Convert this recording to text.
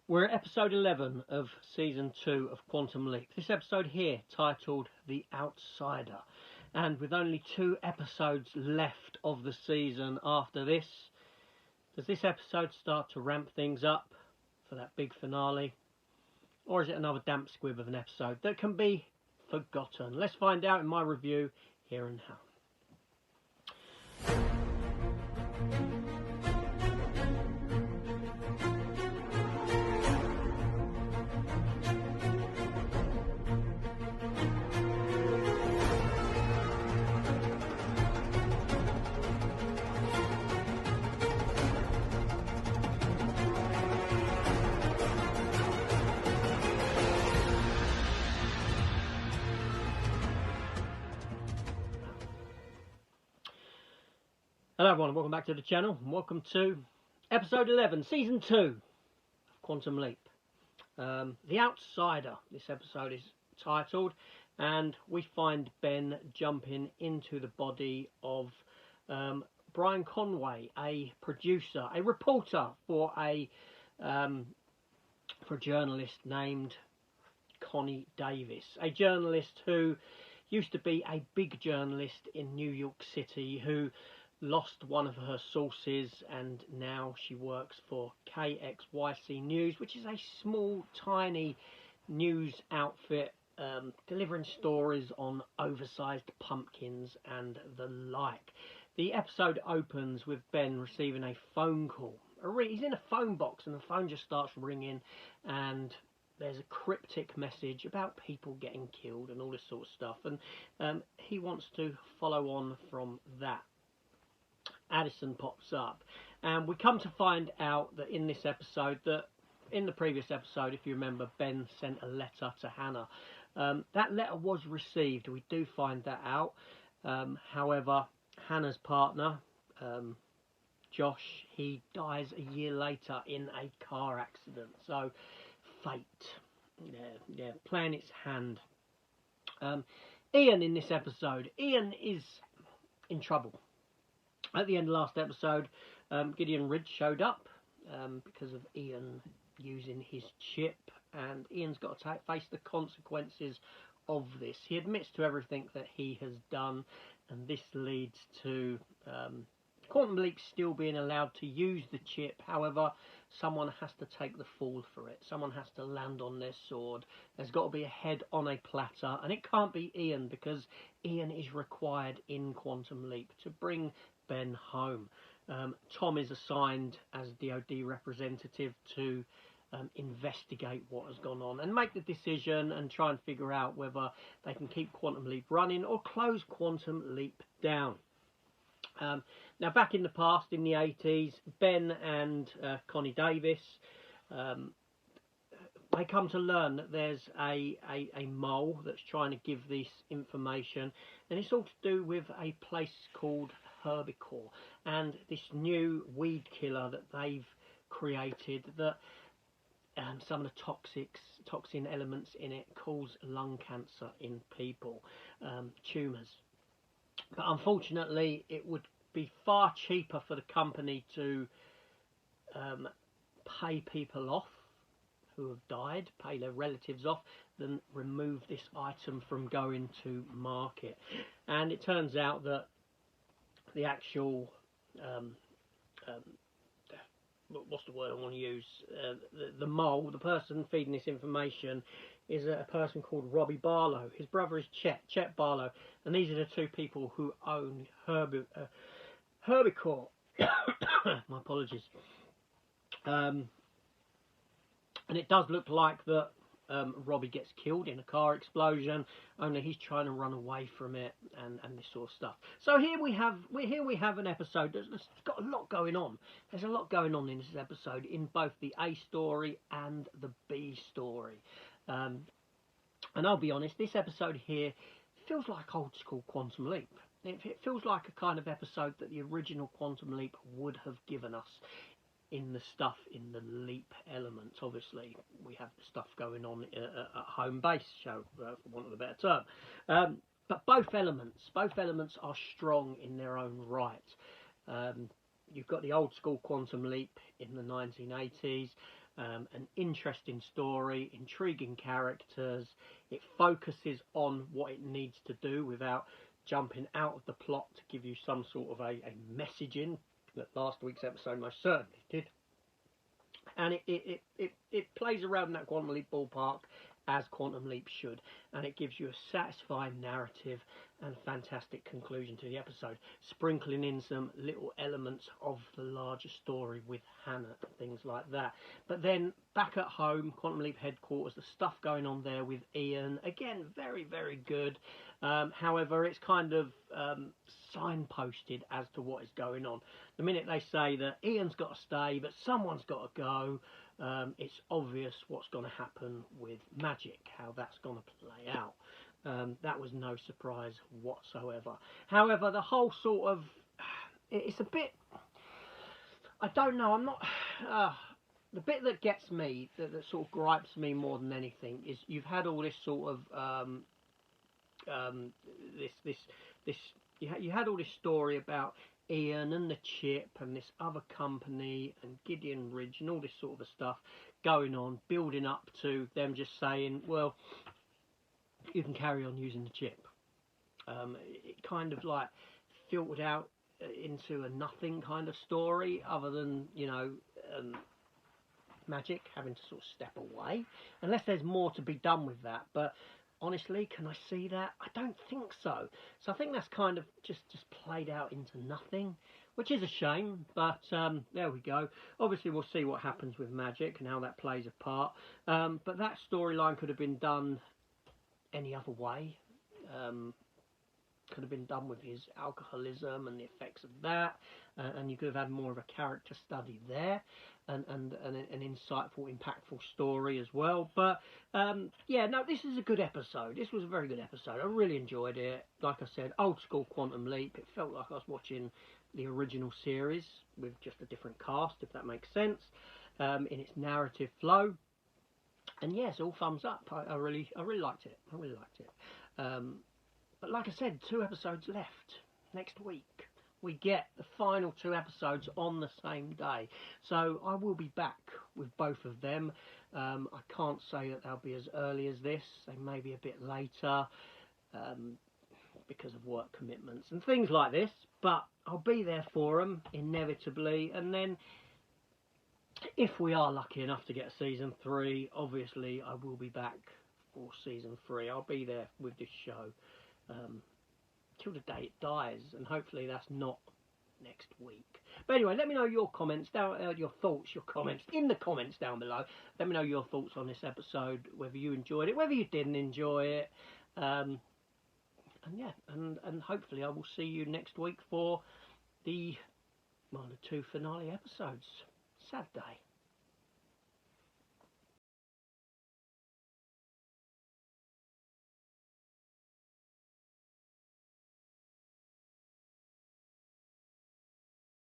We're at episode 11 of season 2 of Quantum Leap. This episode here, titled The Outsider. And with only 2 episodes left of the season after this, does this episode start to ramp things up for that big finale? Or is it another damp squib of an episode that can be forgotten? Let's find out in my review here and now. Hello everyone, welcome back to the channel and welcome to episode 11, season 2 of Quantum Leap. The Outsider, this episode is titled, and we find Ben jumping into the body of Brian Conway, a producer, a reporter for a journalist named Connie Davis, a journalist who used to be a big journalist in New York City who lost one of her sources, and now she works for KXYC News, which is a small, tiny news outfit delivering stories on oversized pumpkins and the like. The episode opens with Ben receiving a phone call. He's in a phone box and the phone just starts ringing, and there's a cryptic message about people getting killed and all this sort of stuff, and he wants to follow on from that. Addison pops up, and we come to find out that in this episode, that in the previous episode, if you remember, Ben sent a letter to Hannah. That letter was received, we do find that out. However, Hannah's partner, Josh, he dies a year later in a car accident. So fate, yeah, playing its hand. Ian in this episode, Ian is in trouble. At the end of last episode, Gideon Ridge showed up because of Ian using his chip, and Ian's got to face the consequences of this. He admits to everything that he has done, and this leads to Quantum Leap still being allowed to use the chip. However, someone has to take the fall for it. Someone has to land on their sword. There's got to be a head on a platter, and it can't be Ian, because Ian is required in Quantum Leap to bring Ben home. Tom is assigned as DoD representative to investigate what has gone on and make the decision and try and figure out whether they can keep Quantum Leap running or close Quantum Leap down. Now, back in the past, in the 80s, Ben and Connie Davis, they come to learn that there's a mole that's trying to give this information, and it's all to do with a place called Herbicor and this new weed killer that they've created, that some of the toxin elements in it cause lung cancer in people, tumours. But unfortunately, it would be far cheaper for the company to pay people off who have died, pay their relatives off, than remove this item from going to market. And it turns out that the actual what's the word I want to use, the mole, the person feeding this information, is a person called Robbie Barlow. His brother is Chet Barlow, and these are the 2 people who own Herbicor. My apologies. And it does look like that Robbie gets killed in a car explosion, only he's trying to run away from it, and this sort of stuff. So here we have an episode that's got a lot going on. There's a lot going on in this episode, in both the A story and the B story. And I'll be honest, this episode here feels like old school Quantum Leap. It feels like a kind of episode that the original Quantum Leap would have given us, in the stuff in the Leap elements. Obviously, we have the stuff going on at home base show, for want of a better term. But both elements are strong in their own right. You've got the old school Quantum Leap in the 1980s. An interesting story, intriguing characters. It focuses on what it needs to do without jumping out of the plot to give you some sort of a messaging that last week's episode most certainly did. And it plays around that Quantum Leap ballpark as Quantum Leap should, and it gives you a satisfying narrative and a fantastic conclusion to the episode, sprinkling in some little elements of the larger story with Hannah, things like that. But then back at home, Quantum Leap headquarters, the stuff going on there with Ian, again, very, very good. However, it's kind of signposted as to what is going on. The minute they say that Ian's got to stay, but someone's got to go, it's obvious what's going to happen with Magic, how that's going to play out. That was no surprise whatsoever. However, the whole sort of, it's a bit, I don't know, I'm not, the bit that gets me, that sort of gripes me more than anything, is you've had all this sort of, you had all this story about Ian and the chip and this other company and Gideon Ridge and all this sort of stuff going on, building up to them just saying, well, you can carry on using the chip. It kind of like filtered out into a nothing kind of story, other than, you know, Magic having to sort of step away, unless there's more to be done with that. But honestly, can I see that? I don't think so. So I think that's kind of just played out into nothing, which is a shame. But there we go. Obviously, we'll see what happens with Magic and how that plays a part. But that storyline could have been done any other way. Could have been done with his alcoholism and the effects of that, and you could have had more of a character study there, and an insightful, impactful story as well. But yeah, no, this is a good episode. This was a very good episode. I really enjoyed it. Like I said, old school Quantum Leap. It felt like I was watching the original series with just a different cast, if that makes sense, in its narrative flow. And yes, all thumbs up. I really liked it. I really liked it. But like I said, 2 episodes left. Next week we get the final 2 episodes on the same day. So I will be back with both of them. I can't say that they'll be as early as this. They may be a bit later because of work commitments and things like this. But I'll be there for them, inevitably. And then if we are lucky enough to get season 3, obviously I will be back for season 3. I'll be there with this show till the day it dies, and hopefully that's not next week. But anyway, let me know your comments down, your thoughts, your comments in the comments down below. Let me know your thoughts on this episode, whether you enjoyed it, whether you didn't enjoy it, and yeah, and hopefully I will see you next week for the 2 finale episodes. Sad day.